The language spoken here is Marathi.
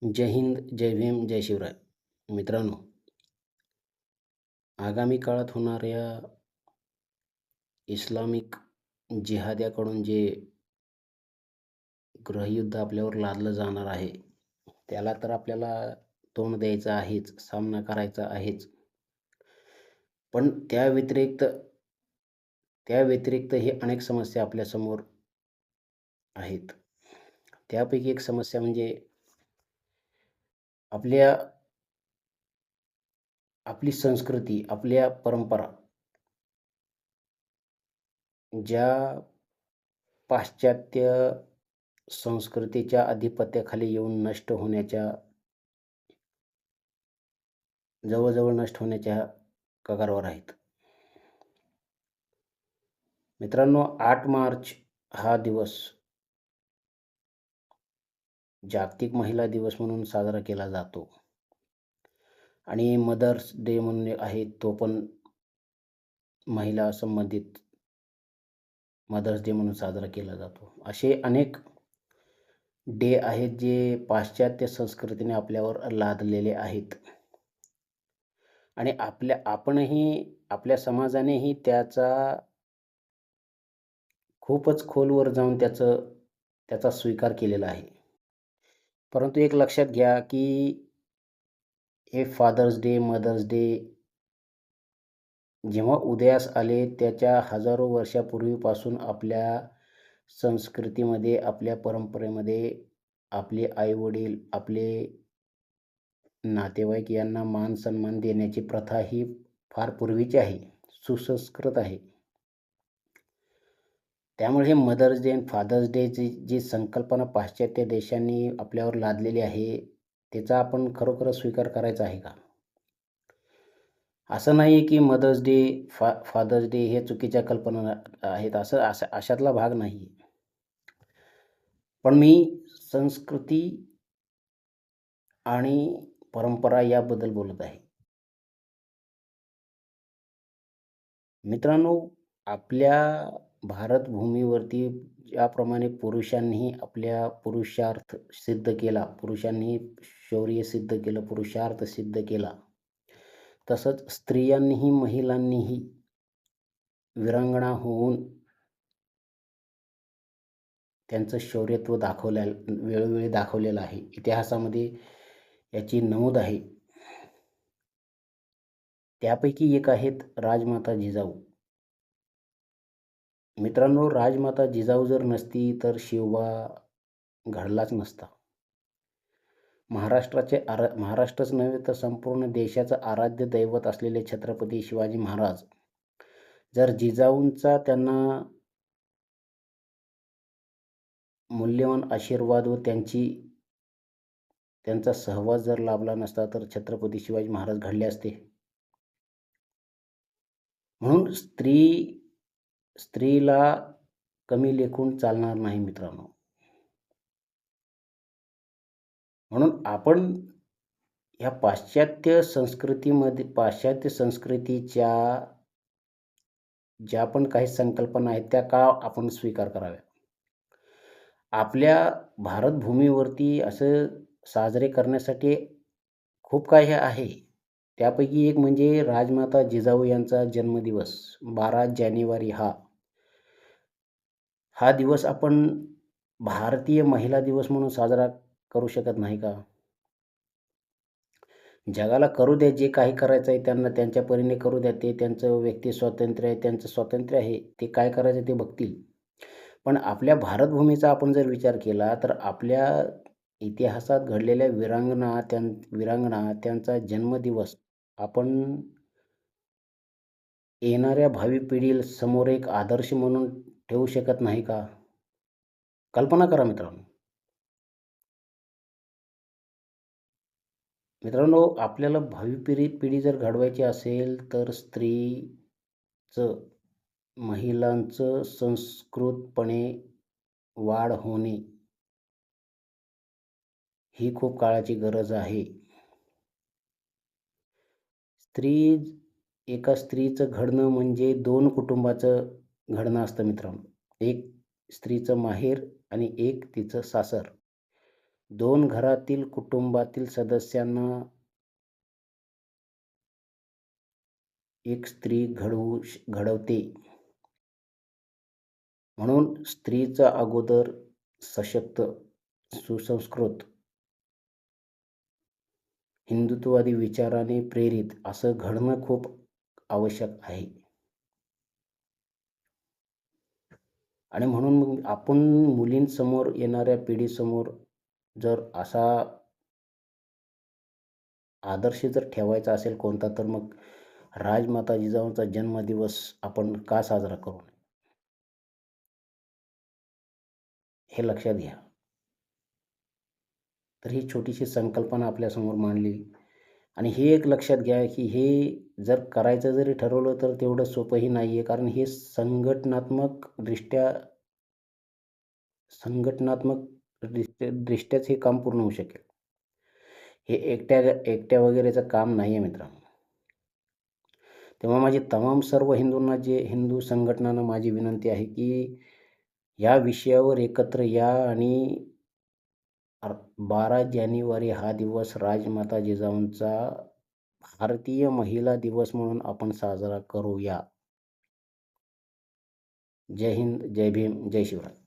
जय हिंद, जय भीम, जय शिवराय. मित्रांनो, आगामी काळात होणाऱ्या इस्लामिक जिहाद्याकडून जे गृहयुद्ध आपल्यावर लादलं जाणार आहे, त्याला तर आपल्याला तोंड द्यायचं आहेच, सामना करायचा आहेच. पण त्या व्यतिरिक्त हे अनेक समस्या आपल्यासमोर आहेत. त्यापैकी एक समस्या म्हणजे आपल्या आपली संस्कृती, आपल्या परंपरा ज्या पाश्चात्य संस्कृतीच्या अधिपत्याखाली येऊन जवळ-जवळ नष्ट होण्याच्या कगारवर आहेत. मित्रांनो, 8 मार्च हा दिवस जागतिक महिला दिवस म्हणून साजरा केला जातो आणि मदर्स डे म्हणून आहे, तो पण महिला संबंधित मदर्स डे म्हणून साजरा केला जातो. असे अनेक डे आहेत जे पाश्चात्य संस्कृतीने आपल्यावर लादलेले आहेत आणि आपल्या समाजानेही खूपच खोलवर जाऊन त्याचा स्वीकार केलेला आहे. परंतु एक लक्षात घ्या की हे फादर्स डे, मदर्स डे जेव्हा उदयास आले त्याच्या हजारो वर्षापूर्वीपासून आपल्या संस्कृतीमध्ये, आपल्या परंपरेमध्ये आपले आई-वडील, आपले नातेवाईक यांना मान-सन्मान देण्याची प्रथा ही फार पूर्वीची आहे, सुसंस्कृत आहे. त्यामुळे हे मदर्स डे आणि फादर्स डेची जी संकल्पना पाश्चात्य देशांनी आपल्यावर लादलेली आहे, त्याचा आपण खरोखरच स्वीकार करायचा आहे का? असं नाही की मदर्स डे, फादर्स डे हे चुकीच्या कल्पना आहेत, अशातला भाग नाही. पण मी संस्कृती आणि परंपरा याबद्दल बोलत आहे. मित्रांनो, आपल्या भारत भूमीवरती ज्याप्रमाणे पुरुषांनी आपल्या पुरुषार्थ सिद्ध केला, पुरुषांनी शौर्य सिद्ध केलं, पुरुषार्थ सिद्ध केला, तसंच स्त्रियांनीही, महिलांनीही वीरांगना होऊन त्यांचं शौर्यत्व वेळोवेळी दाखवलेलं आहे. इतिहासामध्ये याची नमूद आहे. त्यापैकी एक आहेत राजमाता जिजाऊ. मित्रांनो, राजमाता जिजाऊ जर नसती तर शिवबा घडलाच नसता. महाराष्ट्रच नव्हे तर संपूर्ण देशाचं आराध्य दैवत असलेले छत्रपती शिवाजी महाराज जर जिजाऊंचा त्यांना मूल्यवान आशीर्वाद व त्यांचा सहवास जर लाभला नसता तर छत्रपती शिवाजी महाराज घडले असते. म्हणून स्त्रीला कमी लेखून चालणार नाही मित्रांनो. म्हणून आपण ह्या पाश्चात्य संस्कृतीच्या ज्या पण काही संकल्पना आहेत त्या का आपण स्वीकार कराव्या? आपल्या भारत भूमीवरती असं साजरे करण्यासाठी खूप काही आहे. त्यापैकी एक म्हणजे राजमाता जिजाऊ यांचा जन्मदिवस 12 जानेवारी हा दिवस आपण भारतीय महिला दिवस म्हणून साजरा करू शकत नाही का? जगाला करू द्या, जे काही करायचं आहे त्यांना त्यांच्या परीने करू द्या. ते त्यांचं व्यक्ती स्वातंत्र्य आहे, त्यांचं स्वातंत्र्य आहे. ते काय करायचं ते बघतील. पण आपल्या भारतभूमीचा आपण जर विचार केला तर आपल्या इतिहासात घडलेल्या वीरांगना त्यांचा जन्मदिवस आपण येणाऱ्या भावी पिढीला समोर एक आदर्श म्हणून ठेवू शकत नाही का? कल्पना करा मित्रांनो. मित्रांनो, आपल्याला भावी पिढी जर घडवायची असेल तर महिलांचं संस्कृतपणे वाढ होणे ही खूप काळाची गरज आहे. एका स्त्रीचं घडणं म्हणजे 2 कुटुंबाचं घडणं असतं मित्रांनो. एक स्त्रीचं माहेर आणि एक तिचं सासर. 2 घरातील कुटुंबातील सदस्यांना एक स्त्री घडवते. म्हणून स्त्रीचा अगोदर सशक्त, सुसंस्कृत, हिंदुत्ववादी विचाराने प्रेरित असं घडणं खूप आवश्यक आहे. आणि म्हणून मग आपण मुलींसमोर, येणाऱ्या पिढीसमोर जर असा आदर्श जर ठेवायचा असेल कोणता, तर मग राजमाता जिजाऊंचा जन्मदिवस आपण का साजरा करू नये? हे लक्षात घ्या. तर ही छोटीशी संकल्पना आपल्यासमोर मांडली. आणि हे एक लक्षात घ्या, की हे जर करायचं जरी ठरवलं तर तेवढं सोपंही नाही आहे. कारण हे संघटनात्मक दृष्ट्याच हे काम पूर्ण होऊ शकेल. हे एकट्या एकट्या वगैरेचं काम नाही आहे मित्रांनो. तेव्हा माझी तमाम सर्व हिंदू संघटनांना माझी विनंती आहे, की या विषयावर एकत्र या आणि 12 जानेवारी हा दिवस राजमाता जिजाऊंचा भारतीय महिला दिवस म्हणून आपण साजरा करूया. जय हिंद, जय भीम, जय शिवराय.